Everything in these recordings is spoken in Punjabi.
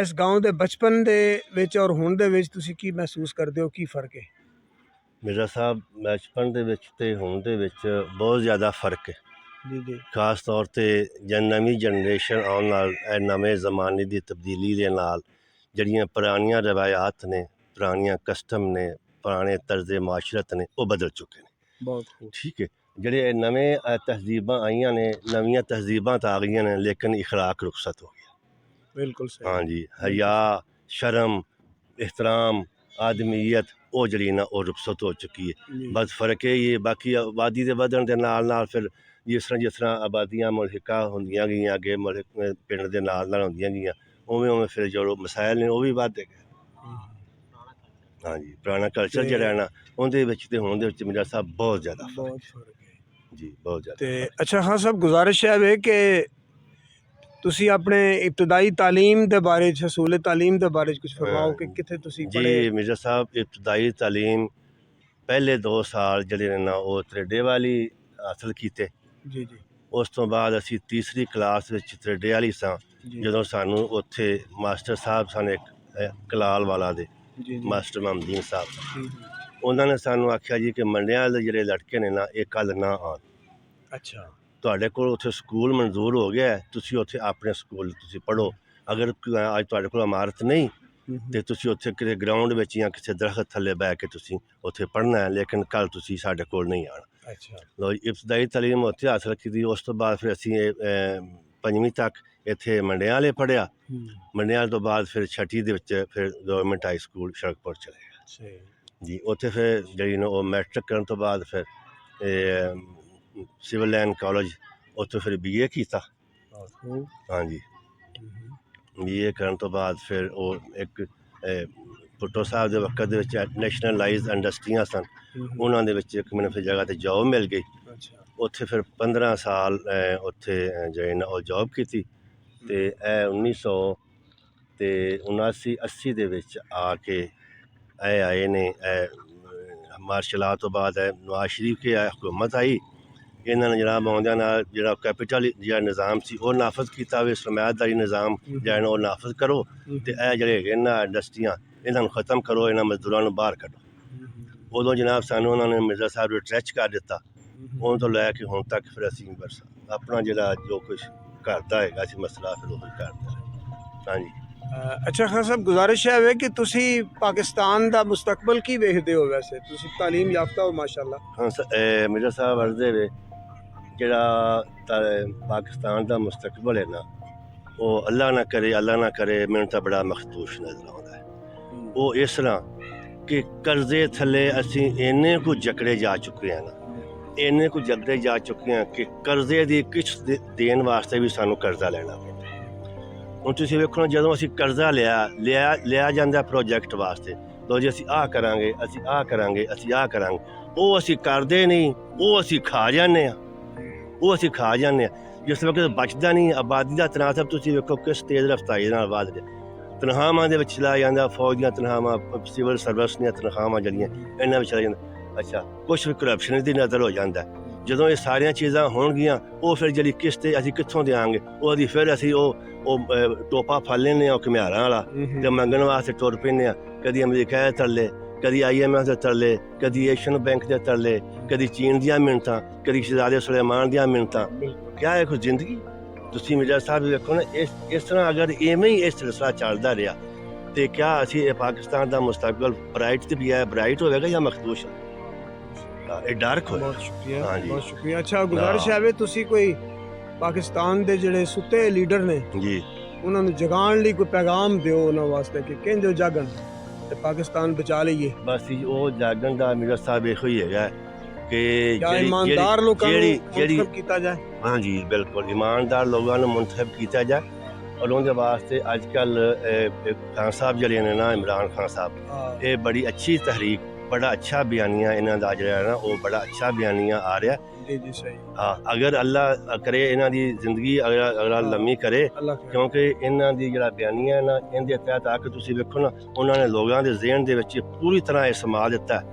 इस गाँव के बचपन दे विच और हुण दे विच तुसीं की महसूस करते हो, की फर्क है? मेरा साहब बचपन दे विच ते हुण दे विच बहुत ज़्यादा फर्क है। जी जी खास तौर ते जन नवीं जनरेशन आउण नाल नवें ज़माने की तब्दीली दे नाल जड़ियां पुरानियां रवायात ने, पुरानियां कस्टम ने, पुराने तर्ज़े माशरत ने वो बदल चुके हैं। बहुत खूब। ठीक है, जेह्ड़े नवें तहजीबां आईयां ने, नवीं तहजीबां तो आ गई ने, लेकिन इखलाक रुखसत हो गया। बिल्कुल सही। हाँ जी, हया, शर्म, एहतराम, आदमीयत वो जड़ी ना वो रुखसत हो चुकी है। जी। बस फर्क ये बाकी आबादी के बधण दे नाल फिर जिस तरह आबादियां मुल्हिका होंदियां गईयां, अगे मुल्क पिंड दे नाल होंदियां गईयां, उवें उवें फिर जो मसाइल ने वो भी बढ़दे गए। हाँ जी, पुराना कल्चर ते- जेह्ड़ा है ना उहदे विच ते हुण दे विच मेरा साहब बहुत ज़्यादा फर्क बहुत फर्क है है जी, बहुत ज़्यादा। ते अच्छा खान साहब, गुजारिश है कि तुसी अपने इब्तदाई तालीम दे बारे च, हसूल तालीम दे बारे च कुछ फरमाओ कि कित्थे तुसी पढ़े? जी मिर्ज़ा साहब, इब्तदाई तालीम पहले 2 साल ਜਿਹੜੇ ਨੇ ਨਾ ਉਹ ਤਰੇਡੇ ਵਾਲੀ ਹਾਸਲ ਕੀਤੇ। जी जी ਉਸ ਤੋਂ ਬਾਅਦ ਅਸੀਂ ਤੀਸਰੀ ਕਲਾਸ ਵਿੱਚ ਤਰੇਡੇ ਵਾਲੀ ਸਾਂ जी ਜਦੋਂ ਸਾਨੂੰ ਉੱਥੇ ਮਾਸਟਰ ਸਾਹਿਬ ਸਨ ਇੱਕ ਕਲਾਲ ਵਾਲਾ ਦੇ जी जी ਮਾਸਟਰ ਮਮਦੀਨ ਸਾਹਿਬ, जी जी। ਉਹਨਾਂ ਨੇ ਸਾਨੂੰ ਆਖਿਆ ਜੀ ਕਿ ਮੰਡਿਆਂ ਦੇ ਜਿਹੜੇ ਲੜਕੇ ਨੇ ਨਾ ਇਹ ਕੱਲ੍ਹ ਨਾ ਆਉਣ, अच्छा ਤੁਹਾਡੇ ਕੋਲ ਉੱਥੇ ਸਕੂਲ ਮਨਜ਼ੂਰ ਹੋ ਗਿਆ ਹੈ, ਤੁਸੀਂ ਉੱਥੇ ਆਪਣੇ ਸਕੂਲ ਤੁਸੀਂ ਪੜ੍ਹੋ। ਅਗਰ ਅੱਜ ਤੁਹਾਡੇ ਕੋਲ ਇਮਾਰਤ ਨਹੀਂ ਤੇ ਤੁਸੀਂ ਉੱਥੇ ਕਿਤੇ ਗਰਾਊਂਡ ਵਿੱਚ ਜਾਂ ਕਿਸੇ ਦਰਖਤ ਥੱਲੇ ਬਹਿ ਕੇ ਤੁਸੀਂ ਉੱਥੇ ਪੜ੍ਹਨਾ ਹੈ, ਲੇਕਿਨ ਕੱਲ੍ਹ ਤੁਸੀਂ ਸਾਡੇ ਕੋਲ ਨਹੀਂ ਆਉਣਾ। अच्छा ਲੋ ਇਬਤਦਾਈ ਤਾਲੀਮ ਉੱਥੇ ਹਾਸਲ ਕੀਤੀ। ਉਸ ਤੋਂ ਬਾਅਦ ਫਿਰ ਅਸੀਂ 5ਵੀਂ ਤੱਕ ਇੱਥੇ ਮੰਡਿਆਂ ਵਾਲੇ ਪੜ੍ਹਿਆ। ਮੰਡਿਆਂ ਤੋਂ ਬਾਅਦ ਫਿਰ 6ਵੀਂ ਦੇ ਵਿੱਚ ਫਿਰ ਗਵਰਨਮੈਂਟ ਹਾਈ ਸਕੂਲ ਸੜਕਪੁਰ ਚਲੇ ਗਿਆ सही ਜੀ। ਉੱਥੇ ਫਿਰ ਜਿਹੜੀ ਨਾ ਉਹ ਮੈਟ੍ਰਿਕ ਕਰਨ ਤੋਂ ਬਾਅਦ ਫਿਰ ਸਿਵਲ ਲਾਈਨ ਕਾਲਜ ਉੱਥੇ ਫਿਰ BA ਕੀਤਾ। बहुत खूब। हाँ जी, BA ਕਰਨ ਤੋਂ ਬਾਅਦ ਫਿਰ ਉਹ ਇੱਕ ਭੁੱਟੋ ਸਾਹਿਬ ਦੇ ਵਕਤ ਦੇ ਵਿੱਚ ਨੈਸ਼ਨਲਾਈਜ਼ ਇੰਡਸਟਰੀਆਂ ਸਨ, ਉਹਨਾਂ ਦੇ ਵਿੱਚ ਇੱਕ ਮੈਨੂੰ ਫਿਰ ਜਗ੍ਹਾ 'ਤੇ ਜੋਬ ਮਿਲ ਗਈ। अच्छा ਉੱਥੇ ਫਿਰ 15 ਸਾਲ ਉੱਥੇ ਜਿਹੜੇ ਨਾ ਉਹ ਜੋਬ ਕੀਤੀ ਤੇ ਇਹ 1979-80 ਦੇ ਵਿੱਚ ਆ ਕੇ ਇਹ ਆਏ ਨੇ। ਮਾਰਸ਼ਲ ਤੋਂ ਬਾਅਦ ਨਵਾਜ਼ ਸ਼ਰੀਫ ਦੀ ਹਕੂਮਤ ਆਈ। ਇਹਨਾਂ ਨੇ ਜਨਾਬ ਆਉਂਦਿਆਂ ਨਾਲ ਜਿਹੜਾ ਕੈਪੀਟਲ ਜਿਹੜਾ ਨਿਜ਼ਾਮ ਸੀ ਉਹ ਨਾਫਜ਼ ਕੀਤਾ ਵੀ ਸਰਮਾਇਆਦਾਰੀ ਨਿਜ਼ਾਮ ਜਿਹੜਾ ਉਹ ਨਾਫਜ਼ ਕਰੋ ਤੇ ਇਹ ਜਿਹੜੇ ਹੈਗੇ ਨਾ ਇੰਡਸਟਰੀਆਂ ਇਹਨਾਂ ਨੂੰ ਖ਼ਤਮ ਕਰੋ, ਇਹਨਾਂ ਮਜ਼ਦੂਰਾਂ ਨੂੰ ਬਾਹਰ ਕੱਢੋ। ਉਦੋਂ ਜਨਾਬ ਸਾਨੂੰ ਉਹਨਾਂ ਨੇ ਮਿਰਜ਼ਾ ਸਾਹਿਬ ਰਿਟਰੈਚ ਕਰ ਦਿੱਤਾ। ਉਦੋਂ ਤੋਂ ਲੈ ਕੇ ਹੁਣ ਤੱਕ ਫਿਰ ਅਸੀਂ ਬਸ ਆਪਣਾ ਜਿਹੜਾ ਜੋ ਕੁਛ ਘਰ ਦਾ ਹੈਗਾ ਸੀ ਮਸਲਾ ਫਿਰ ਉਹ ਕਰਦਾ। ਹਾਂਜੀ अच्छा खान साहब, गुजारिश है कि तुसी पाकिस्तान दा मुस्तकबल की वेखदे हो? वैसे तुसी तालीम याफ्ता हो माशाअल्लाह। ਹਾਂ ਮਿਰਜ਼ਾ ਸਾਹਿਬ ਅਰਜ਼ੇ ਵੇ ਜਿਹੜਾ ਪਾਕਿਸਤਾਨ ਦਾ ਮੁਸਤਕਬਲ ਹੈ ਨਾ ਉਹ ਅੱਲਾ ਨਾ ਕਰੇ ਮੈਨੂੰ ਤਾਂ ਬੜਾ ਮਖਦੂਸ਼ ਨਜ਼ਰ ਆਉਂਦਾ ਹੈ। ਉਹ ਇਸ ਤਰ੍ਹਾਂ ਕਿ ਕਰਜ਼ੇ ਥੱਲੇ ਅਸੀਂ ਇੰਨੇ ਕੁ ਜਕੜੇ ਜਾ ਚੁੱਕੇ ਹਾਂ ਕਿ ਕਰਜ਼ੇ ਦੀ ਕਿਸ਼ਤ ਦੇਣ ਵਾਸਤੇ ਵੀ ਸਾਨੂੰ ਕਰਜ਼ਾ ਲੈਣਾ ਪੈਂਦਾ। ਹੁਣ ਤੁਸੀਂ ਵੇਖੋ, ਜਦੋਂ ਅਸੀਂ ਕਰਜ਼ਾ ਲਿਆ ਜਾਂਦਾ ਪ੍ਰੋਜੈਕਟ ਵਾਸਤੇ, ਲੋ ਜੀ ਅਸੀਂ ਆਹ ਕਰਾਂਗੇ, ਉਹ ਅਸੀਂ ਕਰਦੇ ਨਹੀਂ, ਉਹ ਅਸੀਂ ਖਾ ਜਾਂਦੇ ਹਾਂ। ਜਿਸ ਵਕਤ ਬਚਦਾ ਨਹੀਂ। ਆਬਾਦੀ ਦਾ ਤਨਾਸਬ ਤੁਸੀਂ ਵੇਖੋ ਕਿਸ ਤੇਜ਼ ਰਫ਼ਤਾਰੀ ਨਾਲ ਵੱਧ ਰਿਹਾ। ਤਨਖਾਹਾਂ ਦੇ ਵਿੱਚ ਚਲਾ ਜਾਂਦਾ, ਫੌਜ ਦੀਆਂ ਤਨਖਾਹਾਂ, ਸਿਵਲ ਸਰਵਿਸ ਦੀਆਂ ਤਨਖਾਹਾਂ ਜਿਹੜੀਆਂ ਇਹਨਾਂ ਵਿੱਚ ਚਲਾ ਜਾਂਦਾ। ਅੱਛਾ, ਕੁਛ ਵੀ ਕਰਪਸ਼ਨ ਦੀ ਨਜ਼ਰ ਹੋ ਜਾਂਦਾ। ਜਦੋਂ ਇਹ ਸਾਰੀਆਂ ਚੀਜ਼ਾਂ ਹੋਣਗੀਆਂ ਉਹ ਫਿਰ ਜਿਹੜੀ ਕਿਸ਼ਤ ਅਸੀਂ ਕਿੱਥੋਂ ਦਿਆਂਗੇ? ਉਹਦੀ ਫਿਰ ਅਸੀਂ ਉਹ ਟੋਪਾ ਫੜ ਲੈਂਦੇ ਹਾਂ, ਉਹ ਘੁਮਿਆਰਾਂ ਵਾਲਾ, ਤੇ ਮੰਗਣ ਵਾਸਤੇ ਤੁਰ ਪੈਂਦੇ ਹਾਂ। ਕਦੀ ਅਮਰੀਕਾ ਦੇ ਤਰਲੇ, ਕਦੀ IMF ਦੇ ਤਰਲੇ, ਕਦੀ ਏਸ਼ੀਅਨ ਬੈਂਕ ਦੇ ਤਰਲੇ, ਕਦੀ ਚੀਨ ਦੀਆਂ ਮਿੰਨਤਾਂ, ਕਦੀ ਸ਼ਹਿਜ਼ਾਦੇ ਸੁਲੇਮਾਨ ਦੀਆਂ ਮਿੰਨਤਾਂ। ਕਿਆ ਹੈ ਕੋਈ ਜ਼ਿੰਦਗੀ? ਤੁਸੀਂ ਮਿਰਜ਼ਾ ਸਾਹਿਬ ਵੇਖੋ ਨਾ, ਇਸ ਤਰ੍ਹਾਂ ਅਗਰ ਇਵੇਂ ਹੀ ਇਹ ਸਿਲਸਿਲਾ ਚੱਲਦਾ ਰਿਹਾ ਤੇ ਕਿਆ ਅਸੀਂ ਇਹ ਪਾਕਿਸਤਾਨ ਦਾ ਮੁਸਤਕਬਲ ਬ੍ਰਾਈਟ ਤੇ ਵੀ ਹੈ, ਬ੍ਰਾਈਟ ਹੋਵੇਗਾ ਜਾਂ ਮਖਦੂਸ਼? ਇਹ ਡਾਰਕ ਹੋਇਆ। बहुत शुक्रिया, हाँ जी। बहुत शुक्रिया। अच्छा, गुजारिश है तुसी कोई पाकिस्तान ਦੇ ਜਿਹੜੇ ਸੁੱਤੇ ਲੀਡਰ ਨੇ ਜੀ ਉਹਨਾਂ ਨੂੰ ਜਗਾਉਣ ਲਈ ਕੋਈ ਪੈਗਾਮ ਦਿਓ ਉਹਨਾਂ ਵਾਸਤੇ ਕਿ ਕਿੰਜ ਜਾਗਣ ਤੇ ਪਾਕਿਸਤਾਨ ਬਚਾ ਲਈਏ। ਬਸ ਉਹ ਜਾਗਣ ਦਾ ਮਿਰਜ਼ਾ ਸਾਹਿਬ ਇਹੋ ਹੀ ਹੈਗਾ ਕਿ ਇਮਾਨਦਾਰ ਲੋਕਾਂ ਨੂੰ ਜਿਹੜੀ ਮੁੰਤਖਬ ਕੀਤਾ ਜਾਏ। हाँ जी बिल्कुल, ईमानदार लोगों को मुंतखब किया जाए। और उनके वास्ते अजकल खान साहब जड़े ने ना, इमरान खान साहब, ये बड़ी अच्छी तहरीक, बड़ा अच्छा बयानिया इन्हों का जो है ना वो बड़ा अच्छा बयानिया आ रहा। जी जी सही। हाँ, अगर अल्लाह करे इन्हों की जिंदगी अगर लम्मी करे, क्योंकि इन्हों की जो बयानिया है ना इनके तहत आके तुसीं वेखो ना उन्होंने लोगों के जहन के विच पूरी तरह ये समा दिता है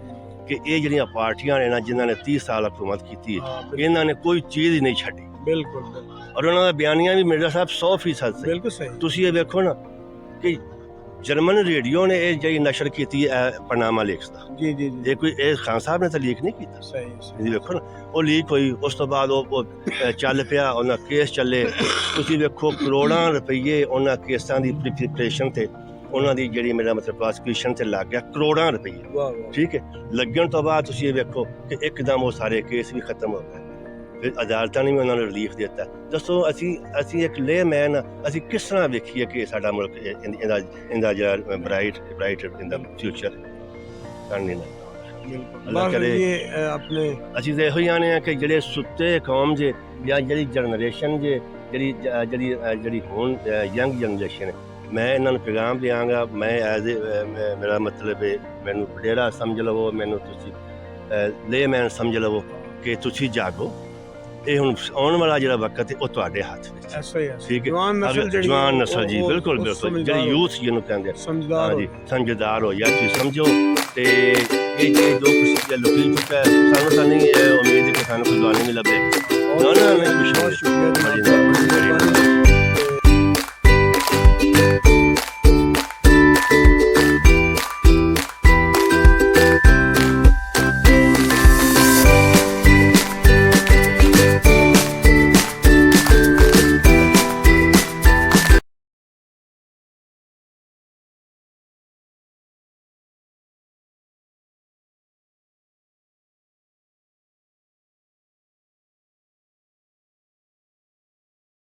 कि ये ਜਿਹੜੀਆਂ ਪਾਰਟੀਆਂ ਨੇ ਨਾ ਜਿਨ੍ਹਾਂ ਨੇ 30 ਸਾਲ ਹਕੂਮਤ ਕੀਤੀ ਹੈ ਇਹਨਾਂ ਨੇ ਕੋਈ ਚੀਜ਼ ਹੀ ਨਹੀਂ ਛੱਡੀ। ਬਿਲਕੁਲ। ਔਰ ਉਹਨਾਂ ਦਾ ਬਿਆਨੀਆਂ ਵੀ ਮਿਰਜ਼ਾ ਸਾਹਿਬ 100% ਸਹੀ। ਬਿਲਕੁਲ ਸਹੀ। ਤੁਸੀਂ ਇਹ ਵੇਖੋ ਨਾ کہ ਜਰਮਨ ਰੇਡੀਓ ਨੇ ਇਹ ਜਿਹੜੀ ਨਸ਼ਰ ਕੀਤੀ ਹੈ ਪਨਾਮਾ ਲੀਕਸ ਦਾ। ਜੀ ਜੀ ਜੀ, ਇਹ ਕੋਈ ਇਹ ਖਾਨ ਸਾਹਿਬ ਨੇ ਤਾਂ ਲੀਕ ਨਹੀਂ ਕੀਤਾ। ਸਹੀ ਤੁਸੀਂ ਵੇਖੋ ਨਾ, ਉਹ ਲੀਕ ਹੋਈ, ਉਸ ਤੋਂ ਬਾਅਦ ਉਹ ਚੱਲ ਪਿਆ, ਉਹਨਾਂ ਕੇਸ ਚੱਲੇ। ਤੁਸੀਂ ਵੇਖੋ ਕਰੋੜਾਂ ਰੁਪਈਏ ਉਹਨਾਂ ਕੇਸਾਂ ਦੀ ਪ੍ਰੀਪਰੇਸ਼ਨ ਤੇ ਉਹਨਾਂ ਦੀ ਜਿਹੜੀ ਮੇਰਾ ਮਤਲਬ ਪ੍ਰੋਸੀਕਿਊਸ਼ਨ ਤੇ ਲੱਗ ਗਿਆ, ਕਰੋੜਾਂ ਰੁਪਈਏ। ਵਾਹ ਵਾਹ, ਠੀਕ ਹੈ, ਲੱਗਣ ਤੋਂ ਬਾਅਦ ਤੁਸੀਂ ਇਹ ਵੇਖੋ ਕਿ ਇੱਕਦਮ ਉਹ ਸਾਰੇ ਕੇਸ ਵੀ ਖਤਮ ਹੋ ਗਏ, ਫਿਰ ਅਦਾਲਤਾਂ ਨੇ ਵੀ ਉਹਨਾਂ ਨੂੰ ਰਿਲੀਫ ਦਿੱਤਾ। ਦੱਸੋ ਅਸੀਂ ਇੱਕ ਲੇਮੈਨ ਅਸੀਂ ਕਿਸ ਤਰ੍ਹਾਂ ਵੇਖੀਏ ਕਿ ਸਾਡਾ ਮੁਲਕ ਇਹਦਾ ਜਿਹੜਾ ਬ੍ਰਾਈਟ ਇਨ ਦਾ ਫਿਊਚਰ ਕਰਨੀ ਨਾ ਅੱਲਾਹ ਕਰੇ। ਆਪਣੇ ਅਸੀਂ ਤਾਂ ਇਹੋ ਹੀ ਆਨੇ ਆ ਕਿ ਜਿਹੜੇ ਸੁੱਤੇ ਕੌਮ ਜੇ ਜਾਂ ਜਿਹੜੀ ਜਨਰੇਸ਼ਨ ਜੇ ਜਿਹੜੀ ਹੁਣ ਯੰਗ ਜਨਰੇਸ਼ਨ ਹੈ, ਮੈਂ ਇਹਨਾਂ ਨੂੰ ਪੈਗਾਮ ਦਿਆਂਗਾ। ਮੈਂ ਐਜ਼ ਮੇਰਾ ਮਤਲਬ ਹੈ, ਮੈਨੂੰ ਵਡੇਰਾ ਸਮਝ ਲਵੋ, ਮੈਨੂੰ ਤੁਸੀਂ ਲੇਮੈਨ ਸਮਝ ਲਵੋ ਕਿ ਤੁਸੀਂ ਜਾਗੋ। ਇਹ ਹੁਣ ਆਉਣ ਵਾਲਾ ਜਿਹੜਾ ਵਕਤ ਹੈ ਉਹ ਤੁਹਾਡੇ ਹੱਥ ਵਿੱਚ ਹੈ। ਠੀਕ ਹੈ, ਜਵਾਨ ਨਸਲ ਜੀ, ਬਿਲਕੁਲ ਬਿਲਕੁਲ, ਜਿਹੜੀ ਯੂਥ ਜਿਹਨੂੰ ਕਹਿੰਦੇ ਹਾਂਜੀ, ਸਮਝਦਾਰ ਹੋ ਜਾਂ ਤੁਸੀਂ ਸਮਝੋ। ਤੇ ਇਹ ਜੋ ਕੁਛ ਲੁਕੀ ਚੁੱਕਾ ਹੈ, ਸਾਨੂੰ ਤਾਂ ਨਹੀਂ ਉਮੀਦ ਹੈ ਕਿ ਸਾਨੂੰ ਕੋਈ ਦੁਆਨੀ ਨਹੀਂ ਲੱਭੇ। ਨਾ ਨਾ, ਨਹੀਂ, ਬਹੁਤ ਸ਼ੁਕਰੀਆ।